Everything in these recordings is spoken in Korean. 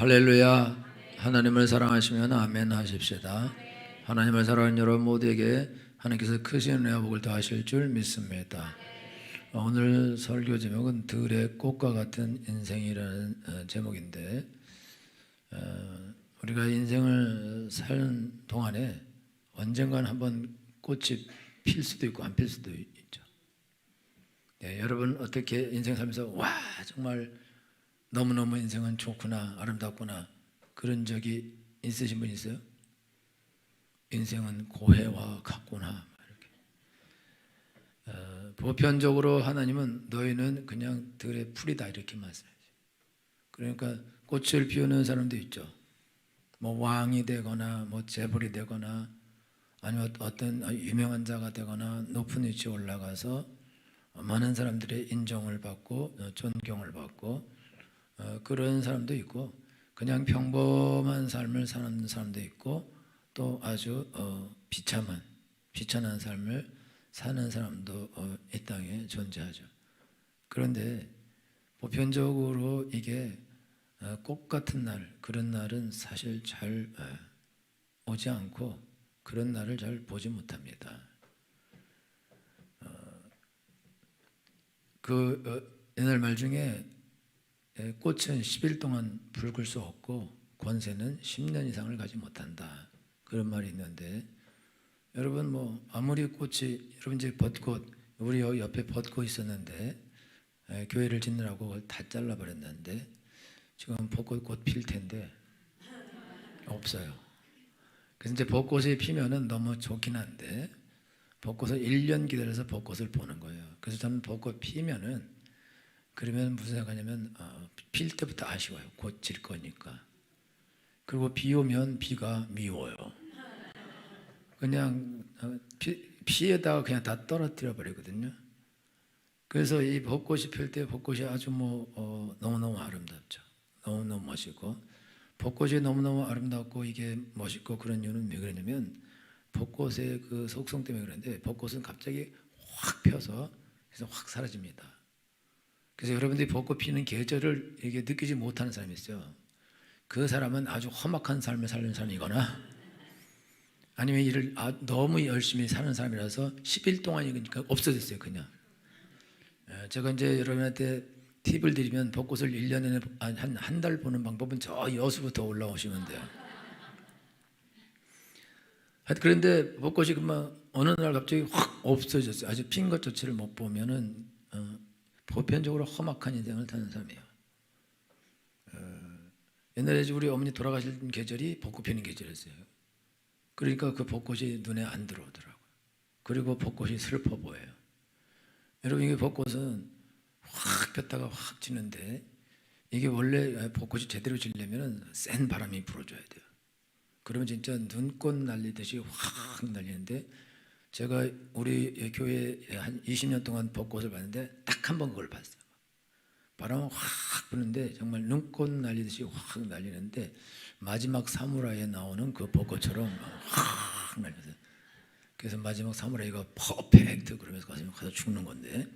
할렐루야. 하나님을 사랑하시면 아멘 하십시다. 하나님을 사랑하는 여러분 모두에게 하나님께서 크신 은혜와 복을 더하실 줄 믿습니다. 오늘 설교 제목은 들의 꽃과 같은 인생이라는 제목인데, 우리가 인생을 사는 동안에 언젠가는 한번 꽃이 필 수도 있고 안 필 수도 있죠. 여러분 어떻게 인생 살면서 와 정말 너무너무 인생은 좋구나, 아름답구나, 그런 적이 있으신 분 있어요? 인생은 고해와 같구나. 이렇게. 보편적으로 하나님은 너희는 그냥 들의 풀이다 이렇게 말씀하세요. 그러니까 꽃을 피우는 사람도 있죠. 뭐 왕이 되거나 뭐 재벌이 되거나 아니면 어떤 유명한 자가 되거나 높은 위치에 올라가서 많은 사람들의 인정을 받고 존경을 받고 그런 사람도 있고, 그냥 평범한 삶을 사는 사람도 있고, 또 아주 비천한 삶을 사는 사람도 이 땅에 존재하죠. 그런데 보편적으로 이게 꽃 같은 날, 그런 날은 사실 잘 오지 않고 그런 날을 잘 보지 못합니다. 옛날 말 중에 꽃은 10일 동안 붉을 수 없고 권세는 10년 이상을 가지 못한다, 그런 말이 있는데, 여러분 뭐 아무리 꽃이, 여러분 이제 벚꽃, 우리 옆에 벚꽃 있었는데 교회를 짓느라고 그걸 다 잘라버렸는데 지금 벚꽃 곧 필 텐데 없어요. 그래서 이제 벚꽃이 피면은 너무 좋긴 한데 벚꽃을 1년 기다려서 벚꽃을 보는 거예요. 그래서 저는 벚꽃 피면은, 그러면 무슨 생각하냐면 필 때부터 아쉬워요. 곧 질 거니까. 그리고 비 오면 비가 미워요. 그냥 피에다가 그냥 다 떨어뜨려 버리거든요. 그래서 이 벚꽃이 필 때 벚꽃이 아주 너무너무 아름답죠. 너무너무 멋있고, 벚꽃이 너무너무 아름답고 이게 멋있고 그런 이유는 왜 그러냐면 벚꽃의 그 속성 때문에 그런데, 벚꽃은 갑자기 확 펴서 그래서 확 사라집니다. 그래서 여러분들이 벚꽃 피는 계절을 이게 느끼지 못하는 사람이 있어요. 그 사람은 아주 험악한 삶을 사는 사람이거나 아니면 일을 너무 열심히 사는 사람이라서 10일 동안이 그러니까 없어졌어요 그냥. 제가 이제 여러분한테 팁을 드리면 벚꽃을 1년에 한 달 보는 방법은 저 여수부터 올라오시면 돼요. 그런데 벚꽃이 그만 어느 날 갑자기 확 없어졌어요. 아주 핀 것조차를 못 보면은 보편적으로 험악한 인생을 사는 사람이에요. 옛날에 우리 어머니 돌아가실 계절이 벚꽃 피는 계절이었어요. 그러니까 그 벚꽃이 눈에 안 들어오더라고요. 그리고 벚꽃이 슬퍼 보여요. 여러분 이게 벚꽃은 확 폈다가 확 지는데, 이게 원래 벚꽃이 제대로 지려면 센 바람이 불어줘야 돼요. 그러면 진짜 눈꽃 날리듯이 확 날리는데, 제가 우리 교회에 한 20년 동안 벚꽃을 봤는데 딱 한 번 그걸 봤어요. 바람은 확 부는데 정말 눈꽃 날리듯이 확 날리는데, 마지막 사무라이에 나오는 그 벚꽃처럼 확 날려서, 그래서 마지막 사무라이가 퍼펙트 그러면서 가서 죽는 건데,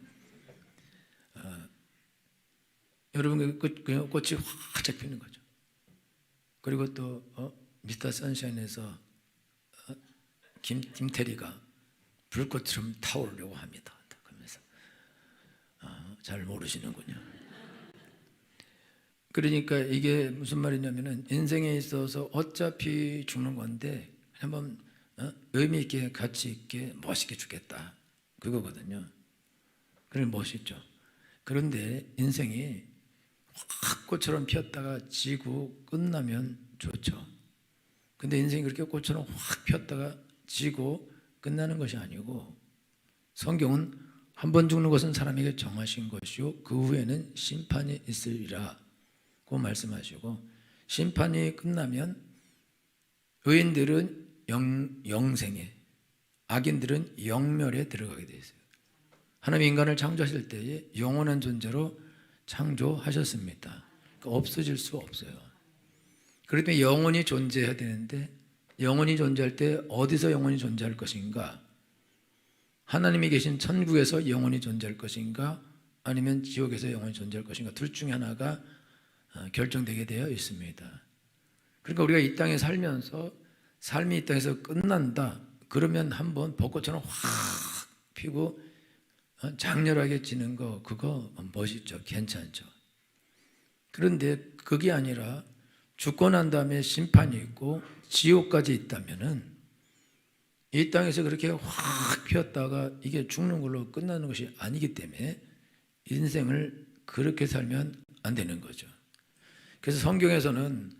여러분 그 꽃이 활짝 피는 거죠. 그리고 또 미스터 선샤인에서 김태리가 불꽃처럼 타오르려고 합니다. 그러면서 잘 모르시는군요. 그러니까 이게 무슨 말이냐면은, 인생에 있어서 어차피 죽는 건데 한번 의미 있게, 가치 있게, 멋있게 죽겠다, 그거거든요. 그래 멋있죠. 그런데 인생이 확 꽃처럼 피었다가 지고 끝나면 좋죠. 근데 인생이 그렇게 꽃처럼 확 피었다가 지고 끝나는 것이 아니고, 성경은 한 번 죽는 것은 사람에게 정하신 것이요 그 후에는 심판이 있으리라 고 말씀하시고, 심판이 끝나면 의인들은 영생에, 악인들은 영멸에 들어가게 되어 있어요. 하나님 인간을 창조하실 때에 영원한 존재로 창조하셨습니다. 그러니까 없어질 수 없어요. 그렇기 때문에 영원히 존재해야 되는데, 영원히 존재할 때 어디서 영원히 존재할 것인가? 하나님이 계신 천국에서 영원히 존재할 것인가? 아니면 지옥에서 영원히 존재할 것인가? 둘 중에 하나가 결정되게 되어 있습니다. 그러니까 우리가 이 땅에 살면서 삶이 이 땅에서 끝난다 그러면 한번 벚꽃처럼 확 피고 장렬하게 지는 거 그거 멋있죠. 괜찮죠. 그런데 그게 아니라 죽고 난 다음에 심판이 있고 지옥까지 있다면은 이 땅에서 그렇게 확 피었다가 이게 죽는 걸로 끝나는 것이 아니기 때문에 인생을 그렇게 살면 안 되는 거죠. 그래서 성경에서는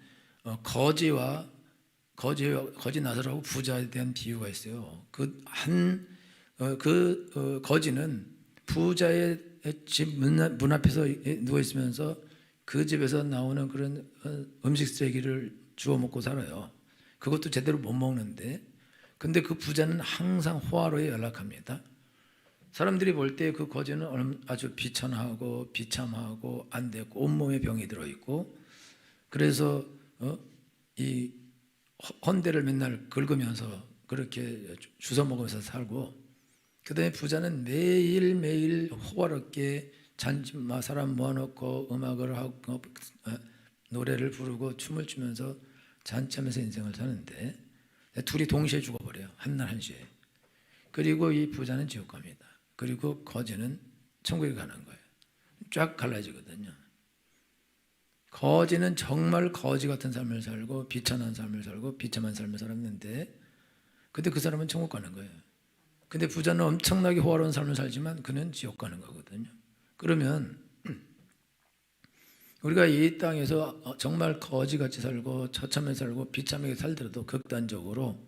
거지 나사로하고 부자에 대한 비유가 있어요. 거지는 부자의 집 문 앞에서 누워 있으면서 그 집에서 나오는 그런 음식 쓰레기를 주워 먹고 살아요. 그것도 제대로 못 먹는데, 근데 그 부자는 항상 호화로에 연락합니다. 사람들이 볼 때 그 거지는 아주 비천하고 비참하고 안 되고 온몸에 병이 들어 있고, 그래서 이 헌대를 맨날 긁으면서 그렇게 주워 먹으면서 살고, 그다음에 부자는 매일매일 호화롭게 사람 모아놓고 음악을 하고 노래를 부르고 춤을 추면서 잔치하면서 인생을 사는데 둘이 동시에 죽어버려요. 한날 한시에. 그리고 이 부자는 지옥 갑니다. 그리고 거지는 천국에 가는 거예요. 쫙 갈라지거든요. 거지는 정말 거지 같은 삶을 살고 비천한 삶을 살고 비참한 삶을 살았는데, 근데 그 사람은 천국 가는 거예요. 근데 부자는 엄청나게 호화로운 삶을 살지만 그는 지옥 가는 거거든요. 그러면 우리가 이 땅에서 정말 거지같이 살고 처참하게 살고 비참하게 살더라도 극단적으로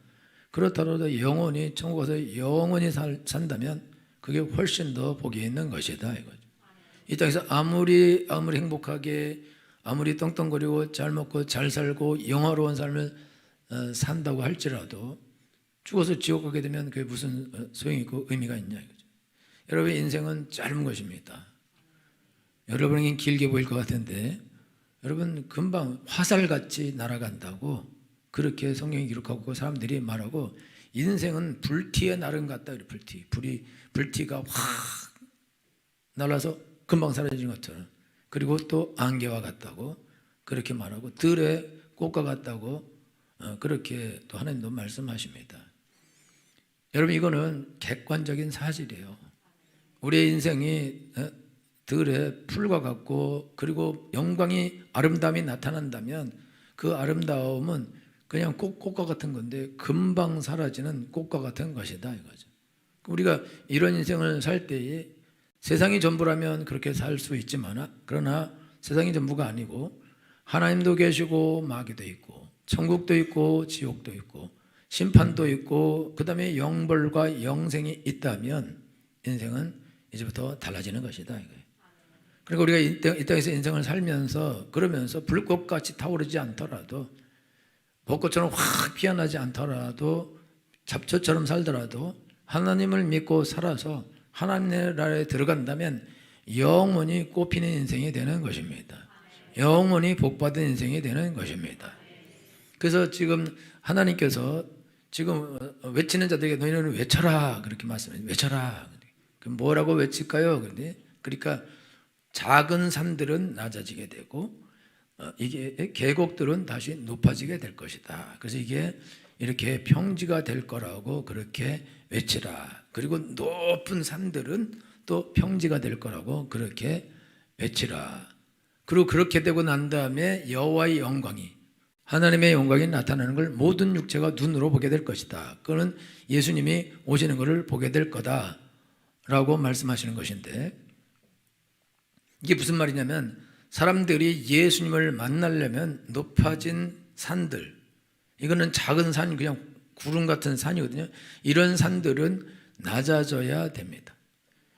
그렇더라도 영원히 천국 가서 영원히 산다면 그게 훨씬 더 복이 있는 것이다 이거죠. 이 땅에서 아무리 행복하게 아무리 떵떵거리고 잘 먹고 잘 살고 영화로운 삶을 산다고 할지라도 죽어서 지옥 가게 되면 그게 무슨 소용이 있고 의미가 있냐 이거죠. 여러분의 인생은 짧은 것입니다. 여러분에겐 길게 보일 것 같은데 여러분 금방 화살같이 날아간다고 그렇게 성경이 기록하고 사람들이 말하고, 인생은 불티의 나름 같다. 불티가 확 날아서 금방 사라지는 것처럼, 그리고 또 안개와 같다고 그렇게 말하고 들의 꽃과 같다고 그렇게 또 하나님도 말씀하십니다. 여러분 이거는 객관적인 사실이에요. 우리의 인생이 들의 풀과 같고, 그리고 영광이 아름다움이 나타난다면 그 아름다움은 그냥 꽃과 같은 건데 금방 사라지는 꽃과 같은 것이다 이거죠. 우리가 이런 인생을 살 때에 세상이 전부라면 그렇게 살 수 있지만, 그러나 세상이 전부가 아니고 하나님도 계시고 마귀도 있고 천국도 있고 지옥도 있고 심판도 있고 그 다음에 영벌과 영생이 있다면 인생은 이제부터 달라지는 것이다 이거예요. 그러니까 우리가 이 땅에서 인생을 살면서 그러면서 불꽃같이 타오르지 않더라도, 벚꽃처럼 확 피어나지 않더라도, 잡초처럼 살더라도 하나님을 믿고 살아서 하나님의 나라에 들어간다면 영원히 꽃피는 인생이 되는 것입니다. 영원히 복받은 인생이 되는 것입니다. 그래서 지금 하나님께서 지금 외치는 자들에게 너희는 외쳐라 그렇게 말씀해요. 외쳐라. 그럼 뭐라고 외칠까요? 그러니까 작은 산들은 낮아지게 되고 이게 계곡들은 다시 높아지게 될 것이다. 그래서 이게 이렇게 평지가 될 거라고 그렇게 외치라. 그리고 높은 산들은 또 평지가 될 거라고 그렇게 외치라. 그리고 그렇게 되고 난 다음에 여호와의 영광이, 하나님의 영광이 나타나는 걸 모든 육체가 눈으로 보게 될 것이다. 그거는 예수님이 오시는 것을 보게 될 거다라고 말씀하시는 것인데, 이게 무슨 말이냐면 사람들이 예수님을 만나려면 높아진 산들, 이거는 작은 산, 그냥 구름 같은 산이거든요. 이런 산들은 낮아져야 됩니다.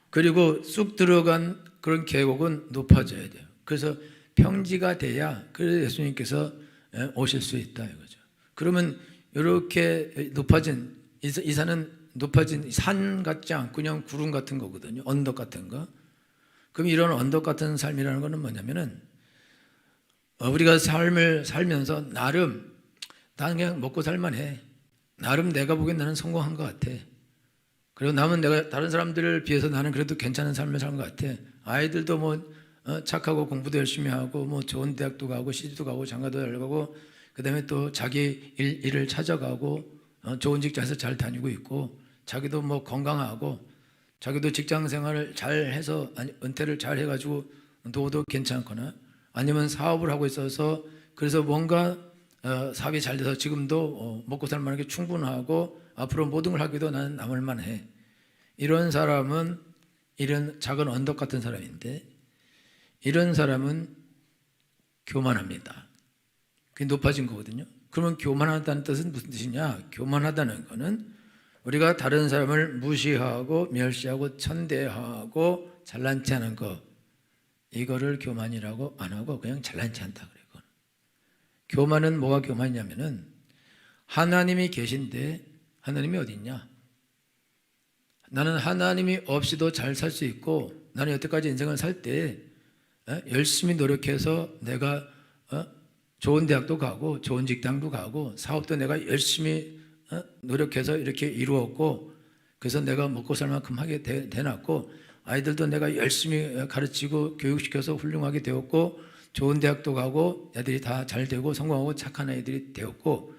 그리고 쑥 들어간 그런 계곡은 높아져야 돼요. 그래서 평지가 돼야 그래서 예수님께서 오실 수 있다 이거죠. 그러면 이렇게 높아진 이 산은 높아진 산 같지 않고 그냥 구름 같은 거거든요. 언덕 같은 거. 그럼 이런 언덕 같은 삶이라는 것은 뭐냐면은 우리가 삶을 살면서 나름 나는 그냥 먹고 살만해. 나름 내가 보기엔 나는 성공한 것 같아. 그리고 남은 내가 다른 사람들을 비해서 나는 그래도 괜찮은 삶을 사는 것 같아. 아이들도 뭐 착하고 공부도 열심히 하고 뭐 좋은 대학도 가고 시집도 가고 장가도 잘 가고 그다음에 또 자기 일을 찾아가고 좋은 직장에서 잘 다니고 있고 자기도 뭐 건강하고 자기도 직장 생활을 잘 해서 은퇴를 잘 해가지고 노후도 괜찮거나 아니면 사업을 하고 있어서 그래서 뭔가 사업이 잘 돼서 지금도 먹고 살 만하게 충분하고 앞으로 모든 걸 하기도 나는 남을 만해. 이런 사람은 이런 작은 언덕 같은 사람인데 이런 사람은 교만합니다. 그게 높아진 거거든요. 그러면 교만하다는 뜻은 무슨 뜻이냐? 교만하다는 거는 우리가 다른 사람을 무시하고 멸시하고 천대하고 잘난 체 하는 거, 이거를 교만이라고 안 하고 그냥 잘난 체 한다 그래요. 교만은 뭐가 교만이냐면은 하나님이 계신데 하나님이 어디 있냐? 나는 하나님이 없이도 잘 살 수 있고 나는 여태까지 인생을 살 때 열심히 노력해서 내가 좋은 대학도 가고 좋은 직장도 가고 사업도 내가 열심히 노력해서 이렇게 이루었고 그래서 내가 먹고 살 만큼 하게 되놨고 아이들도 내가 열심히 가르치고 교육시켜서 훌륭하게 되었고 좋은 대학도 가고 애들이 다 잘 되고 성공하고 착한 아이들이 되었고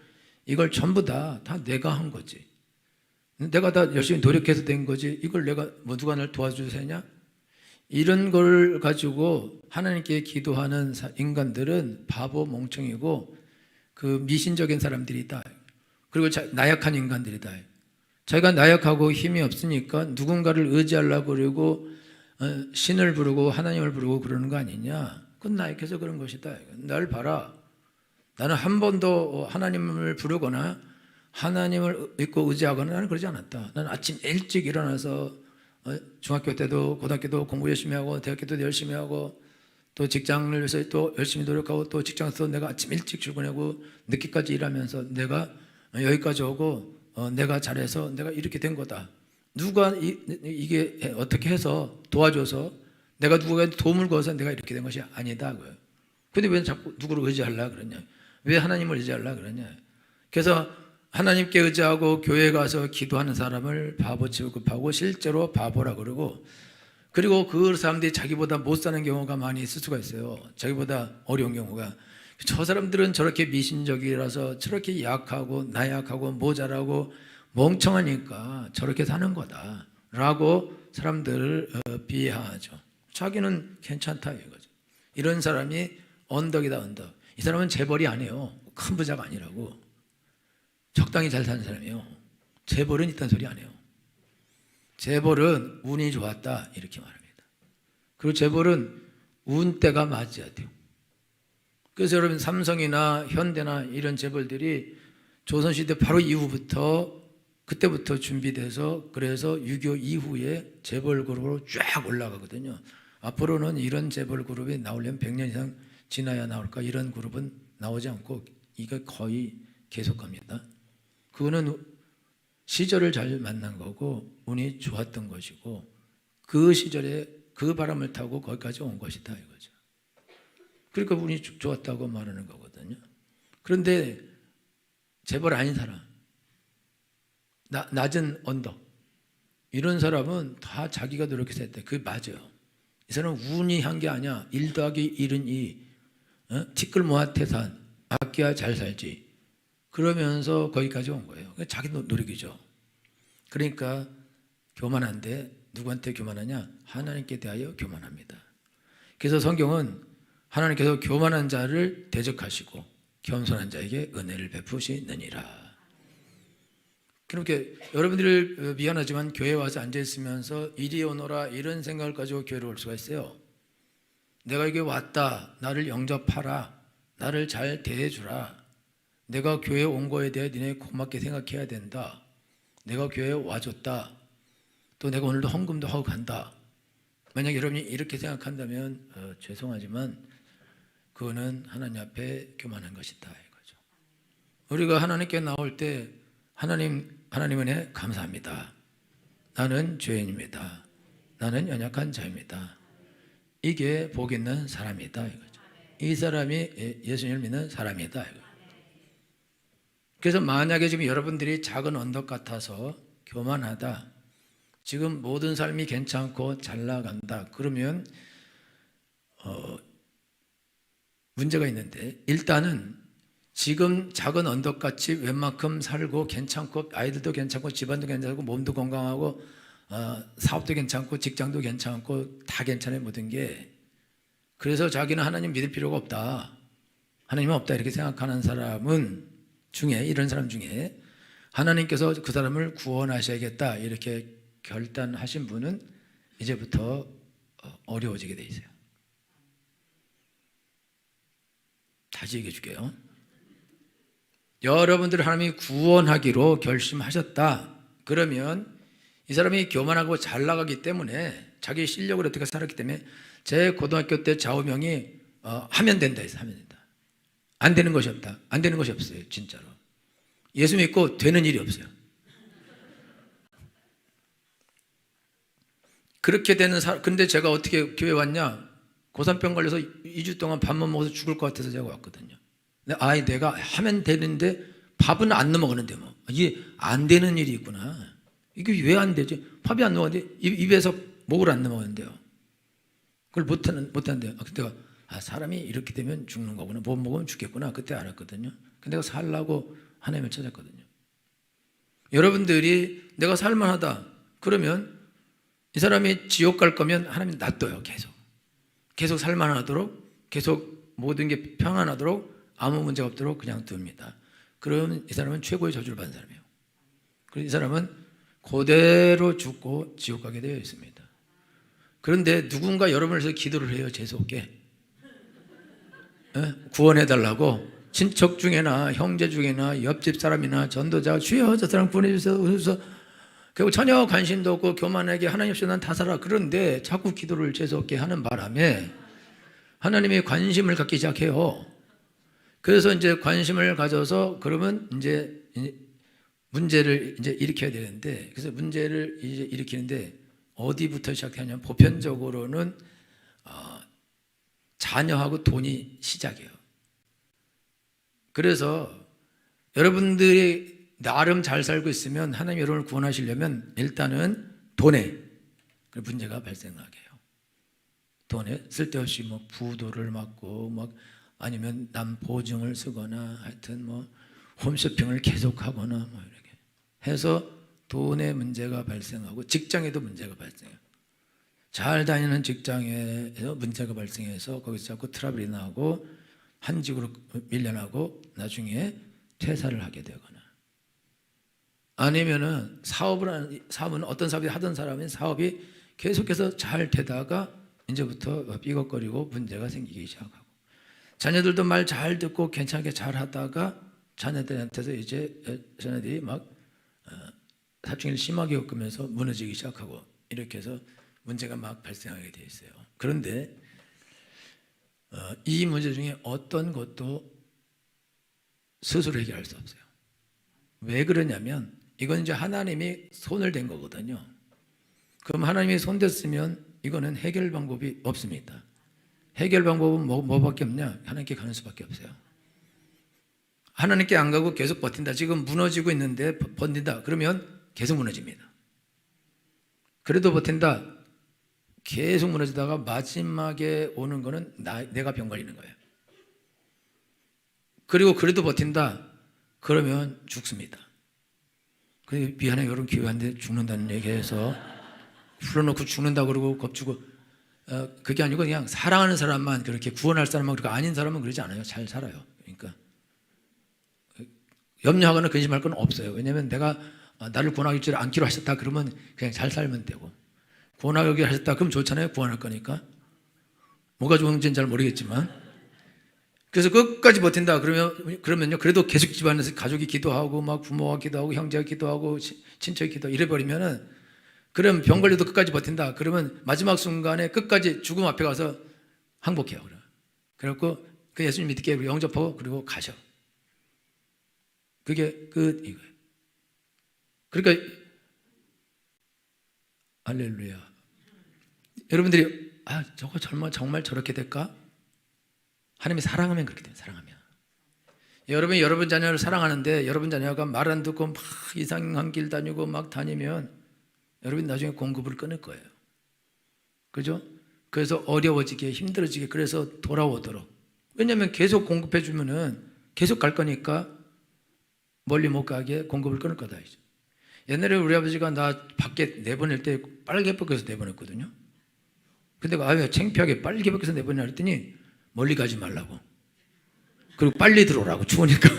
이걸 전부 다 내가 한 거지. 내가 다 열심히 노력해서 된 거지. 이걸 내가 뭐 누가 날 도와주세냐? 이런 걸 가지고 하나님께 기도하는 인간들은 바보 멍청이고 그 미신적인 사람들이다. 그리고 나약한 인간들이다. 자기가 나약하고 힘이 없으니까 누군가를 의지하려고 그러고 신을 부르고 하나님을 부르고 그러는 거 아니냐? 그건 나약해서 그런 것이다. 날 봐라. 나는 한 번도 하나님을 부르거나 하나님을 믿고 의지하거나 나는 그러지 않았다. 나는 아침 일찍 일어나서 중학교 때도 고등학교 때도 공부 열심히 하고 대학교 때도 열심히 하고 또 직장을 위해서 또 열심히 노력하고 또 직장에서 내가 아침 일찍 출근하고 늦게까지 일하면서 내가 여기까지 오고 내가 잘해서 내가 이렇게 된 거다. 누가 이게 어떻게 해서 도와줘서 내가 누구에게 도움을 거서 내가 이렇게 된 것이 아니다. 근데 왜 자꾸 누구를 의지하려고 그러냐? 왜 하나님을 의지하려고 그러냐? 그래서 하나님께 의지하고 교회에 가서 기도하는 사람을 바보 취급하고 실제로 바보라 그러고 그리고 그 사람들이 자기보다 못 사는 경우가 많이 있을 수가 있어요. 자기보다 어려운 경우가. 저 사람들은 저렇게 미신적이라서 저렇게 약하고 나약하고 모자라고 멍청하니까 저렇게 사는 거다 라고 사람들을 비하하죠. 자기는 괜찮다 이거죠. 이런 사람이 언덕이다 언덕. 이 사람은 재벌이 아니에요. 큰 부자가 아니라고. 적당히 잘 사는 사람이에요. 재벌은 있다는 소리 아니에요. 재벌은 운이 좋았다 이렇게 말합니다. 그리고 재벌은 운때가 맞아야 돼요. 그래서 여러분 삼성이나 현대나 이런 재벌들이 조선시대 바로 이후부터 그때부터 준비돼서 그래서 6.25 이후에 재벌 그룹으로 쫙 올라가거든요. 앞으로는 이런 재벌 그룹이 나오려면 100년 이상 지나야 나올까? 이런 그룹은 나오지 않고 이게 거의 계속 갑니다. 그거는 시절을 잘 만난 거고 운이 좋았던 것이고 그 시절에 그 바람을 타고 거기까지 온 것이다 이거죠. 그러니까 운이 좋았다고 말하는 거거든요. 그런데 재벌 아닌 사람, 낮은 언덕 이런 사람은 다 자기가 노력해서 했대. 그게 맞아요. 이 사람은 운이 한 게 아니야. 1 더하기 1은 2 티끌 모아 태산 아껴야 잘 살지. 그러면서 거기까지 온 거예요. 자기 노력이죠. 그러니까 교만한데 누구한테 교만하냐? 하나님께 대하여 교만합니다. 그래서 성경은 하나님께서 교만한 자를 대적하시고 겸손한 자에게 은혜를 베푸시느니라. 그렇게 여러분들 미안하지만 교회 와서 앉아있으면서 이리 오너라 이런 생각을 가지고 교회로 올 수가 있어요. 내가 여기 왔다. 나를 영접하라. 나를 잘 대해주라. 내가 교회에 온 거에 대해 니네 고맙게 생각해야 된다. 내가 교회에 와줬다. 또 내가 오늘도 헌금도 하고 간다. 만약 여러분이 이렇게 생각한다면 죄송하지만 그거는 하나님 앞에 교만한 것이다 이거죠. 우리가 하나님께 나올 때 하나님 은혜 감사합니다. 나는 죄인입니다. 나는 연약한 자입니다. 이게 복 있는 사람이다 이거죠. 이 사람이 예수님을 믿는 사람이다 이거죠. 그래서 만약에 지금 여러분들이 작은 언덕 같아서 교만하다, 지금 모든 삶이 괜찮고 잘 나간다 그러면 문제가 있는데, 일단은 지금 작은 언덕같이 웬만큼 살고 괜찮고 아이들도 괜찮고 집안도 괜찮고 몸도 건강하고 사업도 괜찮고 직장도 괜찮고 다 괜찮아요, 모든 게. 그래서 자기는 하나님 믿을 필요가 없다, 하나님은 없다 이렇게 생각하는 사람은 중에, 이런 사람 중에 하나님께서 그 사람을 구원하셔야겠다 이렇게 결단하신 분은 이제부터 어려워지게 돼 있어요. 다시 얘기해 줄게요. 여러분들 하나님이 구원하기로 결심하셨다 그러면 이 사람이 교만하고 잘 나가기 때문에, 자기 실력을 어떻게 살았기 때문에, 제 고등학교 때 좌우명이 하면 된다 해서 하면 된다. 안 되는 것이 없다. 안 되는 것이 없어요, 진짜로. 예수 믿고 되는 일이 없어요. 그렇게 되는 사람. 근데 제가 어떻게 교회 왔냐? 고산병 걸려서 2주 동안 밥만 먹어서 죽을 것 같아서 제가 왔거든요. 근데 내가 하면 되는데 밥은 안 넘어가는데 뭐 이게 안 되는 일이 있구나. 이게 왜 안 되지? 밥이 안 넘어가는데 입에서 목을 안 넘어가는데요. 그걸 못하는데요. 그때가 사람이 이렇게 되면 죽는 거구나. 못 먹으면 죽겠구나. 그때 알았거든요. 근데 내가 살라고 하나님을 찾았거든요. 여러분들이 내가 살만하다 그러면 이 사람이 지옥 갈 거면 하나님 놔둬요. 계속 살만하도록, 계속 모든 게 평안하도록, 아무 문제가 없도록 그냥 둡니다. 그러면 이 사람은 최고의 저주를 받은 사람이에요. 그래서 이 사람은 그대로 죽고 지옥 가게 되어 있습니다. 그런데 누군가 여러분을 위해서 기도를 해요. 재수없게 구원해달라고. 친척 중에나 형제 중에나 옆집 사람이나 전도자, 주여 저 사람 구원해주세요. 결국 전혀 관심도 없고 교만하게 하나님 없이 난 다 살아. 그런데 자꾸 기도를 재수없게 하는 바람에 하나님이 관심을 갖기 시작해요. 그래서 이제 관심을 가져서 그러면 이제 문제를 이제 일으켜야 되는데, 그래서 문제를 이제 일으키는데 어디부터 시작하냐면 보편적으로는 자녀하고 돈이 시작이에요. 그래서 여러분들이 나름 잘 살고 있으면 하나님 여러분을 구원하시려면 일단은 돈에 문제가 발생하게 해요. 돈에 쓸데없이 뭐 부도를 맞고 막 아니면 남 보증을 쓰거나 하여튼 뭐 홈쇼핑을 계속하거나 뭐 이렇게 해서 돈에 문제가 발생하고, 직장에도 문제가 발생해요. 잘 다니는 직장에서 문제가 발생해서 거기서 자꾸 트러블이 나고 한직으로 밀려나고 나중에 퇴사를 하게 되거나, 아니면은 사업은 어떤 사업이 하던 사람은 사업이 계속해서 잘 되다가 이제부터 삐걱거리고 문제가 생기기 시작하고, 자녀들도 말 잘 듣고 괜찮게 잘 하다가 자녀들한테서 이제 자녀들이 막 사춘기를 심하게 겪으면서 무너지기 시작하고, 이렇게 해서 문제가 막 발생하게 돼 있어요. 그런데 이 문제 중에 어떤 것도 스스로 해결할 수 없어요. 왜 그러냐면 이건 이제 하나님이 손을 댄 거거든요. 그럼 하나님이 손 댔으면 이거는 해결 방법이 없습니다. 해결 방법은 뭐밖에 없냐? 하나님께 가는 수밖에 없어요. 하나님께 안 가고 계속 버틴다. 지금 무너지고 있는데 버틴다. 그러면 계속 무너집니다. 그래도 버틴다. 계속 무너지다가 마지막에 오는 거는 내가 병 걸리는 거예요. 그리고 그래도 버틴다. 그러면 죽습니다. 그래서 미안해, 여러분 교회 왔는데 죽는다는 얘기해서 풀어놓고 죽는다 그러고 겁주고, 그게 아니고 그냥 사랑하는 사람만 그렇게 구원할 사람만, 그렇게 아닌 사람은 그러지 않아요. 잘 살아요. 그러니까 염려하거나 근심할 건 없어요. 왜냐하면 내가 나를 구원하기로 않기로 하셨다 그러면 그냥 잘 살면 되고, 구원하기로 하셨다 그럼 좋잖아요. 구원할 거니까. 뭐가 좋은지는 잘 모르겠지만, 그래서 끝까지 버틴다 그러면요, 그래도 계속 집안에서 가족이 기도하고 막 부모가 기도하고 형제가 기도하고 친척이 기도하고 이래버리면은, 그럼 병 걸려도 끝까지 버틴다 그러면 마지막 순간에 끝까지 죽음 앞에 가서 항복해요. 그래갖고 그 예수님 믿게 영접하고 그리고 가셔. 그게 이거예요. 그러니까 할렐루야. 여러분들이 저거 정말 저렇게 될까? 하나님이 사랑하면 그렇게 돼요. 사랑하면. 여러분이 여러분 자녀를 사랑하는데 여러분 자녀가 말 안 듣고 막 이상한 길 다니고 막 다니면 여러분 나중에 공급을 끊을 거예요. 그죠? 그래서 어려워지게 힘들어지게 그래서 돌아오도록. 왜냐하면 계속 공급해 주면은 계속 갈 거니까 멀리 못 가게 공급을 끊을 거다. 옛날에 우리 아버지가 나 밖에 내보낼 때 빨개 벗겨서 내보냈거든요. 근데 아유 창피하게 빨개 벗겨서 내보내라 했더니 멀리 가지 말라고. 그리고 빨리 들어오라고 추우니까.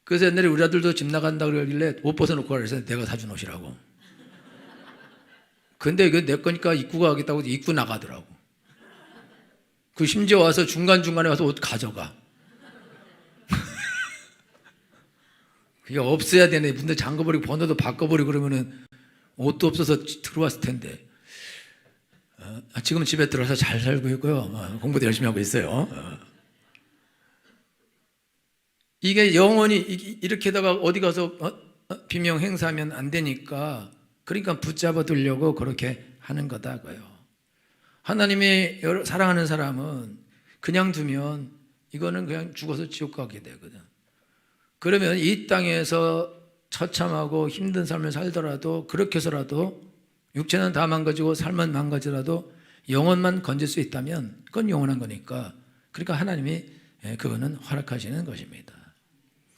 그래서 옛날에 우리 아들도 집 나간다 그러길래 옷 벗어놓고 가라 그래서 내가 사준 옷이라고. 근데 이거 내 거니까 입고 가겠다고 입고 나가더라고. 그 심지어 와서 중간중간에 와서 옷 가져가. 그게 없어야 되네. 문도 잠궈버리고 번호도 바꿔버리고 그러면은 옷도 없어서 들어왔을 텐데. 지금 집에 들어와서 잘 살고 있고요. 공부도 열심히 하고 있어요. 이게 영원히 이렇게다가 어디 가서 비명 행사하면 안 되니까 그러니까 붙잡아 두려고 그렇게 하는 거다고요. 하나님이 사랑하는 사람은 그냥 두면 이거는 그냥 죽어서 지옥 가게 되거든. 그러면 이 땅에서 처참하고 힘든 삶을 살더라도 그렇게 해서라도 육체는 다 망가지고 삶은 망가지더라도 영혼만 건질 수 있다면 그건 영원한 거니까 그러니까 하나님이 그거는 허락하시는 것입니다.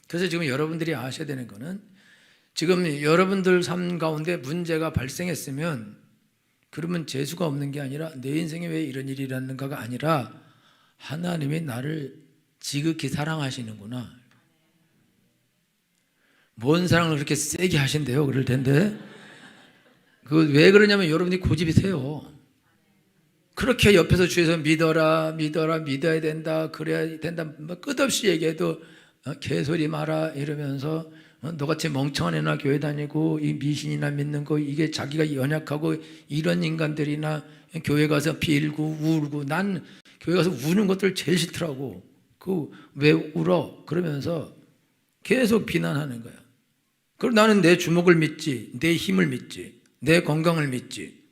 그래서 지금 여러분들이 아셔야 되는 거는 지금 여러분들 삶 가운데 문제가 발생했으면 그러면 재수가 없는 게 아니라 내 인생에 왜 이런 일이 일어났는가가 아니라 하나님이 나를 지극히 사랑하시는구나. 뭔 사랑을 그렇게 세게 하신대요? 그럴 텐데 그 왜 그러냐면 여러분이 고집이세요. 그렇게 옆에서 주에서 믿어라 믿어야 된다 그래야 된다 뭐 끝없이 얘기해도 개소리 마라 이러면서 너같이 멍청한 애나 교회 다니고 이 미신이나 믿는 거 이게 자기가 연약하고 이런 인간들이나 교회 가서 빌고 울고 난 교회 가서 우는 것들 제일 싫더라고. 그 왜 울어? 그러면서 계속 비난하는 거야. 그럼 나는 내 주먹을 믿지, 내 힘을 믿지, 내 건강을 믿지.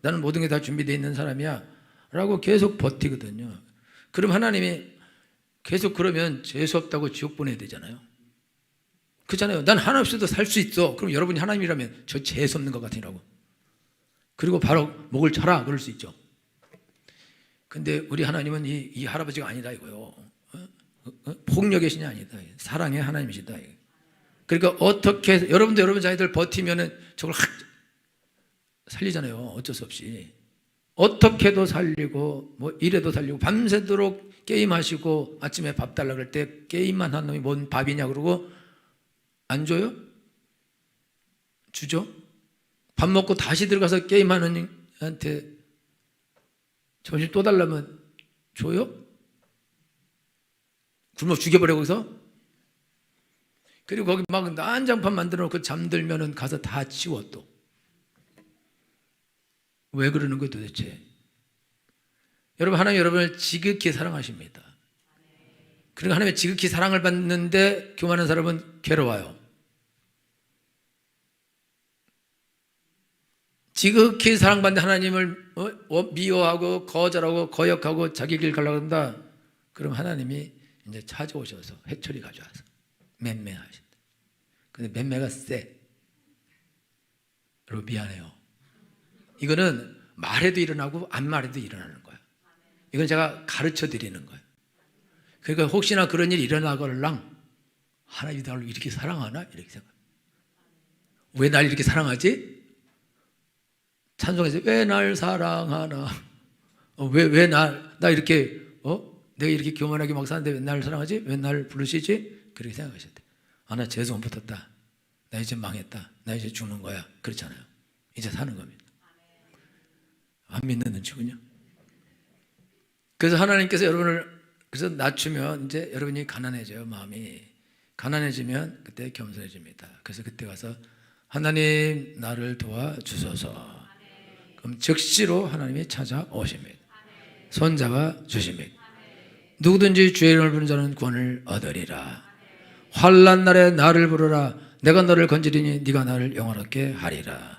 나는 모든 게 다 준비되어 있는 사람이야 라고 계속 버티거든요. 그럼 하나님이 계속 그러면 재수 없다고 지옥 보내야 되잖아요. 그렇잖아요. 난 하나 없어도 살 수 있어. 그럼 여러분이 하나님이라면 저 재수 없는 것 같으라고. 그리고 바로 목을 쳐라 그럴 수 있죠. 근데 우리 하나님은 이 할아버지가 아니다 이거요. 폭력의 신이 아니다. 사랑의 하나님이시다. 그러니까 어떻게 여러분도 여러분 자녀들 버티면은 저걸 확 살리잖아요. 어쩔 수 없이. 어떻게도 살리고 뭐 이래도 살리고 밤새도록 게임하시고 아침에 밥 달라 그럴 때 게임만 한 놈이 뭔 밥이냐 그러고 안 줘요? 주죠? 밥 먹고 다시 들어가서 게임하는 애한테 점심 또 달라면 줘요? 굶어 죽여버려 거기서? 그리고 거기 막 난장판 만들어 놓고 잠들면은 가서 다 치워 또. 왜 그러는 거예요 도대체? 여러분 하나님 여러분을 지극히 사랑하십니다. 그러니까 하나님의 지극히 사랑을 받는데 교만한 사람은 괴로워요. 지극히 사랑받는 하나님을 미워하고 거절하고 거역하고 자기 길 가려고 한다. 그럼 하나님이 이제 찾아오셔서 회초리 가져와서 맴매하신다. 근데 맴매가 세. 여러분 미안해요. 이거는 말해도 일어나고 안 말해도 일어나는 거예요. 이건 제가 가르쳐 드리는 거예요. 그러니까 혹시나 그런 일이 일어나걸랑 하나님이 나를 이렇게 사랑하나? 이렇게 생각해요. 왜 날 이렇게 사랑하지? 찬송에서 왜 날 사랑하나? 나 이렇게 내가 이렇게 교만하게 막 사는데 왜 날 사랑하지? 왜 날 부르시지? 그렇게 생각하셔야 돼. 나 재수 못 붙었다. 나 이제 망했다. 나 이제 죽는 거야. 그렇잖아요. 이제 사는 겁니다. 안 믿는 눈치군요. 그래서 하나님께서 여러분을 그래서 낮추면 이제 여러분이 가난해져요. 마음이 가난해지면 그때 겸손해집니다. 그래서 그때 가서 하나님 나를 도와주소서. 그럼 즉시로 하나님이 찾아오십니다. 손잡아 주십니다. 누구든지 주의 이름을 부르는 자는 구원을 얻으리라. 환난 날에 나를 부르라. 내가 너를 건지리니 네가 나를 영원하게 하리라.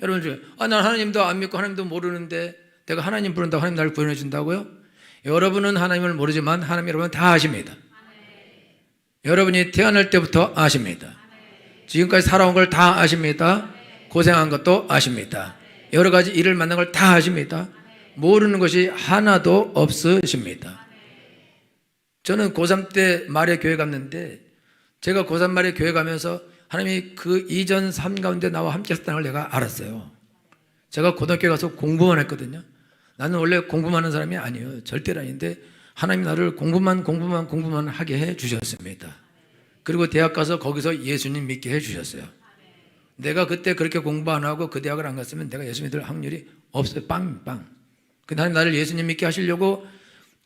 여러분 중에 난 하나님도 안 믿고 하나님도 모르는데 내가 하나님 부른다고 하나님 나를 구원해 준다고요? 여러분은 하나님을 모르지만 하나님 여러분 다 아십니다. 여러분이 태어날 때부터 아십니다. 지금까지 살아온 걸 다 아십니다. 고생한 것도 아십니다. 여러 가지 일을 만난 걸 다 하십니다. 모르는 것이 하나도 없으십니다. 저는 고3 때 말에 교회 갔는데 제가 고3 말에 교회 가면서 하나님이 그 이전 삶 가운데 나와 함께 했다는 걸 내가 알았어요. 제가 고등학교 가서 공부만 했거든요. 나는 원래 공부만 하는 사람이 아니에요. 절대로 아닌데 하나님 나를 공부만 하게 해 주셨습니다. 그리고 대학 가서 거기서 예수님 믿게 해 주셨어요. 내가 그때 그렇게 공부 안 하고 그 대학을 안 갔으면 내가 예수 믿을 확률이 없어요. 빵. 근데 하나님 나를 예수님 믿게 하시려고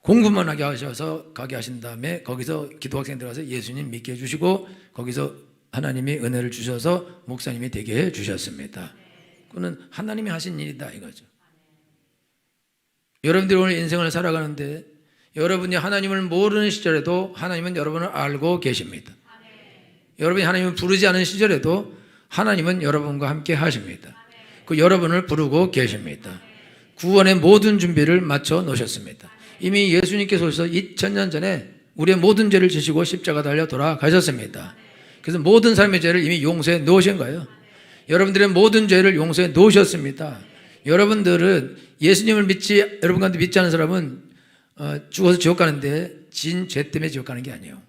공부만 하게 하셔서 가게 하신 다음에 거기서 기도학생들 와서 예수님 믿게 해주시고 거기서 하나님이 은혜를 주셔서 목사님이 되게 해주셨습니다. 그거는 하나님이 하신 일이다 이거죠. 여러분들이 오늘 인생을 살아가는데 여러분이 하나님을 모르는 시절에도 하나님은 여러분을 알고 계십니다. 여러분이 하나님을 부르지 않은 시절에도 하나님은 여러분과 함께 하십니다. 그 여러분을 부르고 계십니다. 구원의 모든 준비를 마쳐 놓으셨습니다. 이미 예수님께서 오셔서 2000년 전에 우리의 모든 죄를 지시고 십자가 달려 돌아가셨습니다. 그래서 모든 삶의 죄를 이미 용서해 놓으신 거예요. 여러분들의 모든 죄를 용서해 놓으셨습니다. 여러분들은 예수님을 여러분 가운데 믿지 않은 사람은 죽어서 지옥 가는데 진 죄 때문에 지옥 가는 게 아니에요.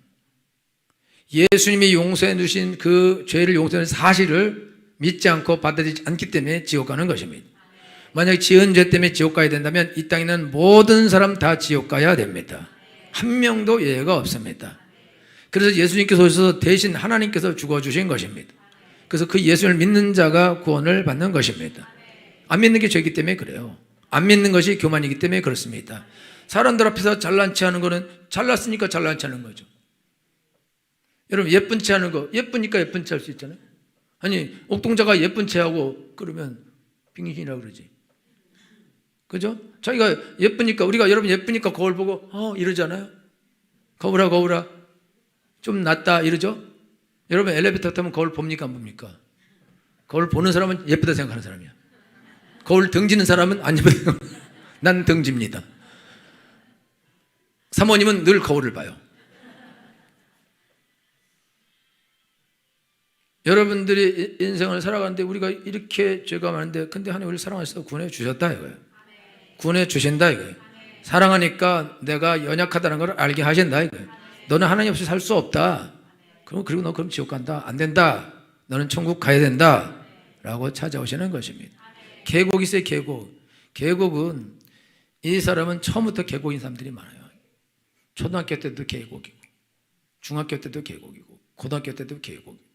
예수님이 용서해 주신 그 죄를 용서하는 사실을 믿지 않고 받아들이지 않기 때문에 지옥 가는 것입니다. 만약 지은 죄 때문에 지옥 가야 된다면 이 땅에 있는 모든 사람 다 지옥 가야 됩니다. 한 명도 예외가 없습니다. 그래서 예수님께서 오셔서 대신 하나님께서 죽어주신 것입니다. 그래서 그 예수를 믿는 자가 구원을 받는 것입니다. 안 믿는 게 죄이기 때문에 그래요. 안 믿는 것이 교만이기 때문에 그렇습니다. 사람들 앞에서 잘난 체 하는 거는 잘났으니까 잘난 체 하는 거죠. 여러분 예쁜 체 하는 거 예쁘니까 예쁜 체 할 수 있잖아요. 아니 옥동자가 예쁜 체 하고 그러면 빙신이라고 그러지. 그죠? 자기가 예쁘니까 우리가 여러분 예쁘니까 거울 보고 이러잖아요. 거울아 좀 낫다 이러죠. 여러분 엘리베이터 타면 거울 봅니까 안 봅니까? 거울 보는 사람은 예쁘다 생각하는 사람이야. 거울 등지는 사람은 안 예쁘다. 난 등집니다. 사모님은 늘 거울을 봐요. 여러분들이 인생을 살아가는데 우리가 이렇게 죄가 많은데 근데 하나님 우리를 사랑하셔서 구원해 주셨다 이거예요. 구원해 주신다 이거예요. 사랑하니까 내가 연약하다는 걸 알게 하신다 이거예요. 너는 하나님 없이 살 수 없다. 그리고 너 그럼 지옥 간다. 안 된다. 너는 천국 가야 된다. 라고 찾아오시는 것입니다. 계곡이 있어요. 계곡은 이 사람은 처음부터 계곡인 사람들이 많아요. 초등학교 때도 계곡이고 중학교 때도 계곡이고 고등학교 때도 계곡이고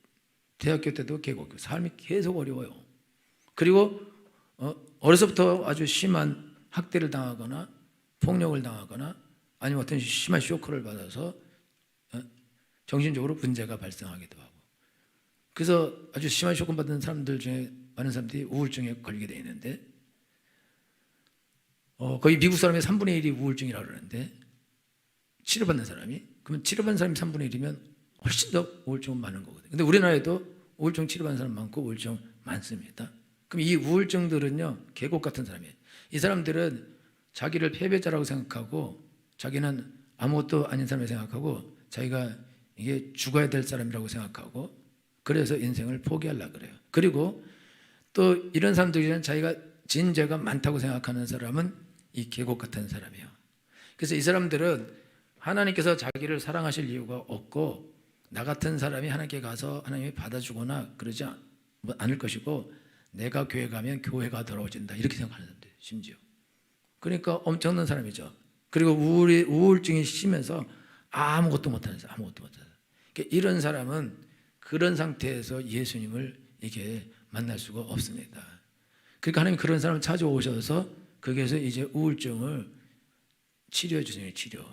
대학교 때도 계곡이고 삶이 계속 어려워요. 그리고 어려서부터 아주 심한 학대를 당하거나 폭력을 당하거나 아니면 어떤 심한 쇼크를 받아서 정신적으로 문제가 발생하기도 하고 그래서 아주 심한 쇼크 받은 사람들 중에 많은 사람들이 우울증에 걸리게 되어 있는데 거의 미국 사람의 3분의 1이 우울증이라고 그러는데 치료받는 사람이 그러면 치료받는 사람이 3분의 1이면 훨씬 더 우울증은 많은 거거든요. 근데 우리나라에도 우울증 치료받는 사람 많고 우울증 많습니다. 그럼 이 우울증들은요 계곡 같은 사람이에요. 이 사람들은 자기를 패배자라고 생각하고 자기는 아무것도 아닌 사람이라고 생각하고 자기가 이게 죽어야 될 사람이라고 생각하고 그래서 인생을 포기하려고 그래요. 그리고 또 이런 사람들은 자기가 진 죄가 많다고 생각하는 사람은 이 계곡 같은 사람이에요. 그래서 이 사람들은 하나님께서 자기를 사랑하실 이유가 없고 나 같은 사람이 하나님께 가서 하나님이 받아주거나 그러지 않을 것이고 내가 교회 가면 교회가 더러워진다 이렇게 생각하는 사람들 심지어. 그러니까 엄청난 사람이죠. 그리고 우울증이 심해서 아무것도 못하는 사람, 아무것도 못하는 사람. 그러니까 이런 사람은 그런 상태에서 예수님을 이게 만날 수가 없습니다. 그러니까 하나님이 그런 사람을 찾아오셔서 거기에서 이제 우울증을 치료해 주세요. 치료.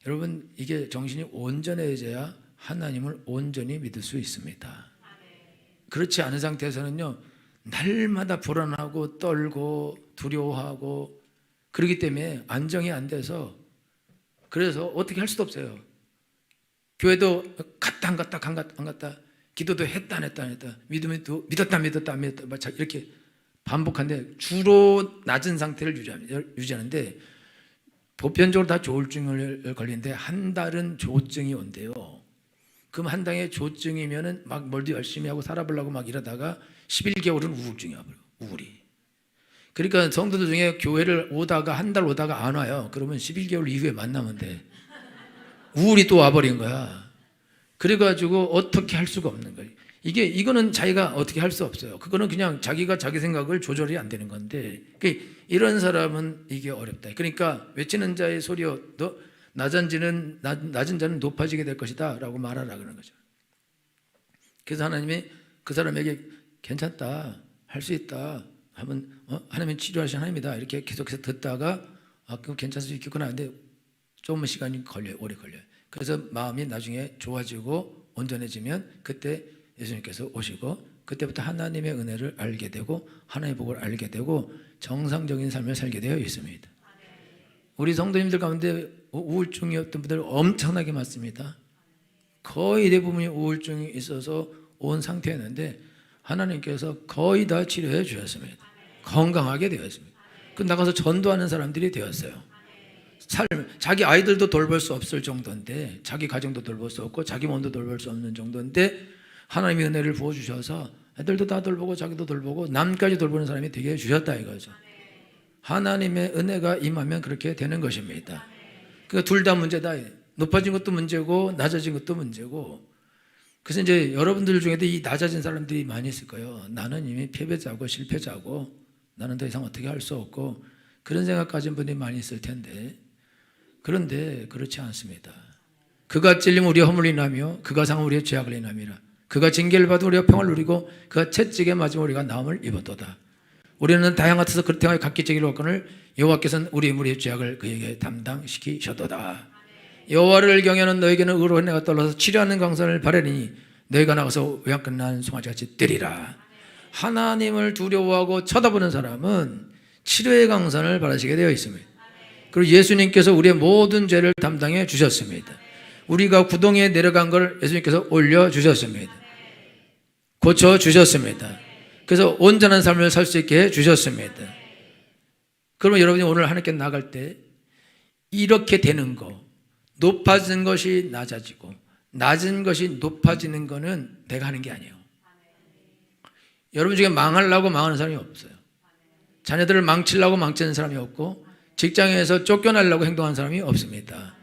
여러분 이게 정신이 온전해져야 하나님을 온전히 믿을 수 있습니다. 그렇지 않은 상태에서는요 날마다 불안하고 떨고 두려워하고 그렇기 때문에 안정이 안 돼서 그래서 어떻게 할 수도 없어요. 교회도 갔다 안 갔다 기도도 했다 안 했다 믿음도 믿었다 안 믿었다 이렇게 반복하는데 주로 낮은 상태를 유지하는데 보편적으로 다 조울증을 걸리는데 한 달은 조증이 온대요. 그럼 한 달에 조증이면은 막 뭘도 열심히 하고 살아보려고 막 이러다가 11개월은 우울증이야. 우울이. 그러니까 성도들 중에 교회를 오다가 한 달 오다가 안 와요. 그러면 11개월 이후에 만나면 돼. 우울이 또 와버린 거야. 그래가지고 어떻게 할 수가 없는 거예요. 이거는 자기가 어떻게 할 수 없어요. 그거는 그냥 자기가 자기 생각을 조절이 안 되는 건데, 이런 사람은 이게 어렵다. 그러니까 외치는 자의 소리여 낮은 자는 높아지게 될 것이다 라고 말하라 그러는 거죠. 그래서 하나님이 그 사람에게 괜찮다, 할 수 있다 하면 하나님은 치료하신 하나님이다 이렇게 계속해서 듣다가 그거 괜찮을 수 있겠구나. 근데 조금 시간이 걸려요. 오래 걸려요. 그래서 마음이 나중에 좋아지고 온전해지면 그때 예수님께서 오시고 그때부터 하나님의 은혜를 알게 되고 하나님의 복을 알게 되고 정상적인 삶을 살게 되어 있습니다. 우리 성도님들 가운데 우울증이었던 분들 엄청나게 많습니다. 거의 대부분이 우울증이 있어서 온 상태였는데 하나님께서 거의 다 치료해 주셨습니다. 건강하게 되었습니다. 그 나가서 전도하는 사람들이 되었어요. 자기 아이들도 돌볼 수 없을 정도인데, 자기 가정도 돌볼 수 없고 자기 몸도 돌볼 수 없는 정도인데 하나님의 은혜를 부어주셔서 애들도 다 돌보고 자기도 돌보고 남까지 돌보는 사람이 되게 해주셨다 이거죠. 하나님의 은혜가 임하면 그렇게 되는 것입니다. 그러니까 둘 다 문제다. 높아진 것도 문제고 낮아진 것도 문제고. 그래서 이제 여러분들 중에도 이 낮아진 사람들이 많이 있을 거예요. 나는 이미 패배자고 실패자고 나는 더 이상 어떻게 할 수 없고 그런 생각 가진 분들이 많이 있을 텐데, 그런데 그렇지 않습니다. 그가 찔림은 우리의 허물을 인하며 그가 상은 우리의 죄악을 인함이라. 그가 징계를 받아 우리가 평을 누리고 그가 채찍에 맞으면 우리가 나음을 입었도다. 우리는 다양 같아서 그렇게 하여 각기 죄기를 얻거늘 여호와께서는 우리의 무리의 죄악을 그에게 담당시키셨도다. 여호와를 경외하는 너에게는 의로운 해가 떨어서 치료하는 강선을 바라리니 너희가 나가서 외양 끝난 송아지같이 뜨리라. 하나님을 두려워하고 쳐다보는 사람은 치료의 강선을 바라시게 되어 있습니다. 그리고 예수님께서 우리의 모든 죄를 담당해 주셨습니다. 우리가 구덩이에 내려간 걸 예수님께서 올려주셨습니다. 고쳐주셨습니다. 그래서 온전한 삶을 살 수 있게 해주셨습니다. 그러면 여러분이 오늘 하나님께 나갈 때 이렇게 되는 거, 높아지는 것이 낮아지고 낮은 것이 높아지는 거는 내가 하는 게 아니에요. 여러분 중에 망하려고 망하는 사람이 없어요. 자녀들을 망치려고 망치는 사람이 없고 직장에서 쫓겨나려고 행동하는 사람이 없습니다.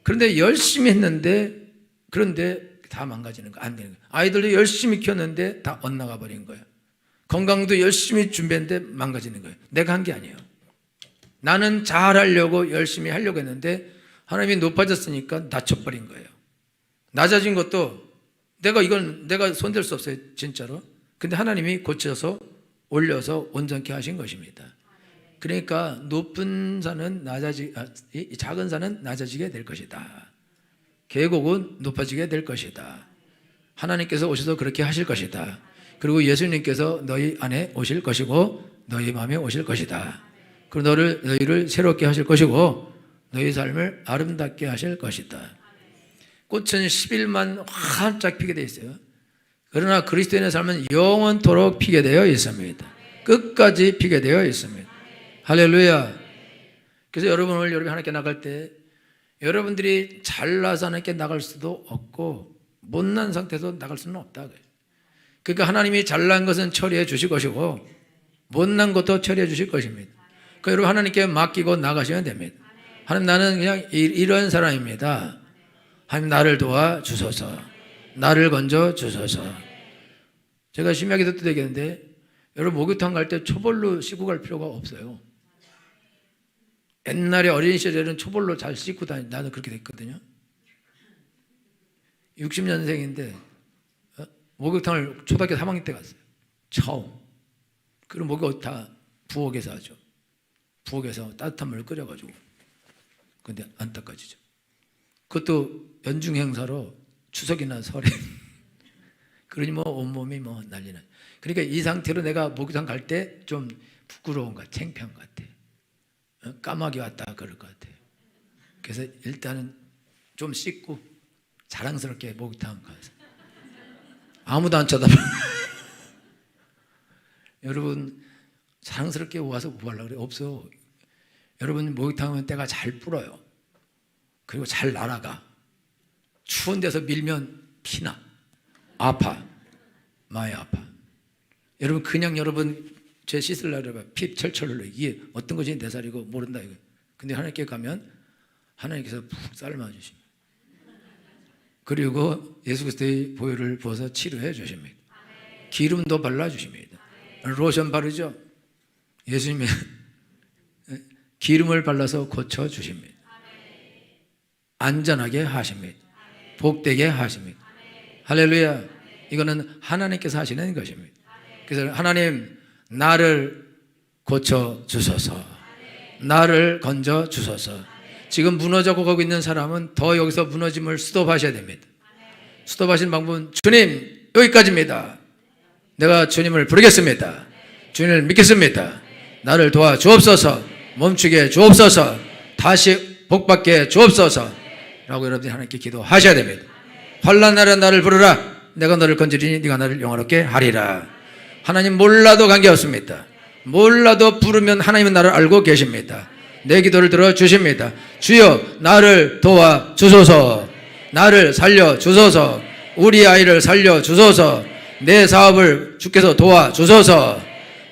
그런데 열심히 했는데 그런데 다 망가지는 거, 안 되는 거예요. 아이들도 열심히 키웠는데 다 엇나가 버린 거예요. 건강도 열심히 준비했는데 망가지는 거예요. 내가 한 게 아니에요. 나는 잘하려고 열심히 하려고 했는데 하나님이 높아졌으니까 낮춰버린 거예요. 낮아진 것도 내가 손댈 수 없어요, 진짜로. 근데 하나님이 고쳐서 올려서 온전케 하신 것입니다. 그러니까 높은 산은 작은 산은 낮아지게 될 것이다. 계곡은 높아지게 될 것이다. 하나님께서 오셔서 그렇게 하실 것이다. 그리고 예수님께서 너희 안에 오실 것이고 너희 마음에 오실 것이다. 그리고 너희를 새롭게 하실 것이고 너희 삶을 아름답게 하실 것이다. 꽃은 10일만 활짝 피게 되어 있어요. 그러나 그리스도인의 삶은 영원토록 피게 되어 있습니다. 끝까지 피게 되어 있습니다. 할렐루야. 그래서 여러분을 하나님께 나갈 때 여러분들이 잘나서 하나님께 나갈 수도 없고 못난 상태에서 나갈 수는 없다. 그러니까 하나님이 잘난 것은 처리해 주실 것이고 못난 것도 처리해 주실 것입니다. 그러니까 여러분 하나님께 맡기고 나가셔야 됩니다. 하나님, 나는 그냥 이런 사람입니다. 하나님, 나를 도와주소서. 나를 건져주소서. 제가 심하게 듣도 되겠는데 여러분 목욕탕 갈 때 초벌로 씻고 갈 필요가 없어요. 옛날에 어린 시절에는 초벌로 잘 씻고 나는 그렇게 됐거든요. 60년생인데 목욕탕을 초등학교 3학년 때 갔어요. 처음. 그럼 목욕 다 부엌에서 하죠. 부엌에서 따뜻한 물을 끓여가지고. 근데 안 닦아지죠. 그것도 연중 행사로 추석이나 설에. 그러니 온몸이 난리 나요. 그러니까 이 상태로 내가 목욕탕 갈 때 좀 부끄러운 것 같아. 창피한 것 같아. 까마귀 왔다 그럴 것 같아요. 그래서 일단은 좀 씻고 자랑스럽게 목욕탕 가서 아무도 안 쳐다봐. 여러분 자랑스럽게 와서 뭐 하려고 그래? 없어. 여러분 목욕탕 하면 때가 잘 불어요. 그리고 잘 날아가. 추운 데서 밀면 피나. 아파. 많이 아파. 여러분 그냥 여러분 죄 씻을 날에 피 철철 흘러. 이게 어떤 것이 내 살이고 모른다 이거. 근데 하나님께 가면 하나님께서 푹 삶아 주십니다. 그리고 예수 그리스도의 보혈을 부어서 치료해 주십니다. 기름도 발라 주십니다. 로션 바르죠. 예수님의 기름을 발라서 고쳐 주십니다. 안전하게 하십니다. 복되게 하십니다. 할렐루야. 이거는 하나님께서 하시는 것입니다. 그래서 하나님 나를 고쳐 주소서, 나를 건져 주소서. 지금 무너져 가고 있는 사람은 더 여기서 무너짐을 스톱하셔야 됩니다. 스톱하시는 방법은 주님 여기까지입니다. 내가 주님을 부르겠습니다. 주님을 믿겠습니다. 나를 도와 주옵소서, 멈추게 주옵소서, 다시 복받게 주옵소서 라고 여러분이 하나님께 기도하셔야 됩니다. 환난 날에 나를 부르라. 내가 너를 건지리니 네가 나를 영화롭게 하리라. 하나님 몰라도 관계없습니다. 몰라도 부르면 하나님은 나를 알고 계십니다. 내 기도를 들어주십니다. 주여 나를 도와 주소서, 나를 살려 주소서, 우리 아이를 살려 주소서, 내 사업을 주께서 도와 주소서,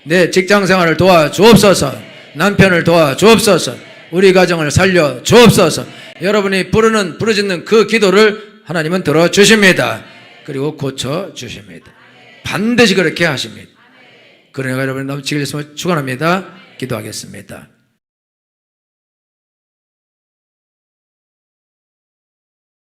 내 직장생활을 도와 주옵소서, 남편을 도와 주옵소서, 우리 가정을 살려 주옵소서. 여러분이 부르짖는 그 기도를 하나님은 들어주십니다. 그리고 고쳐주십니다. 반드시 그렇게 하십니다. 그러니까 여러분 너무 지키셨으면 축원합니다. 기도하겠습니다.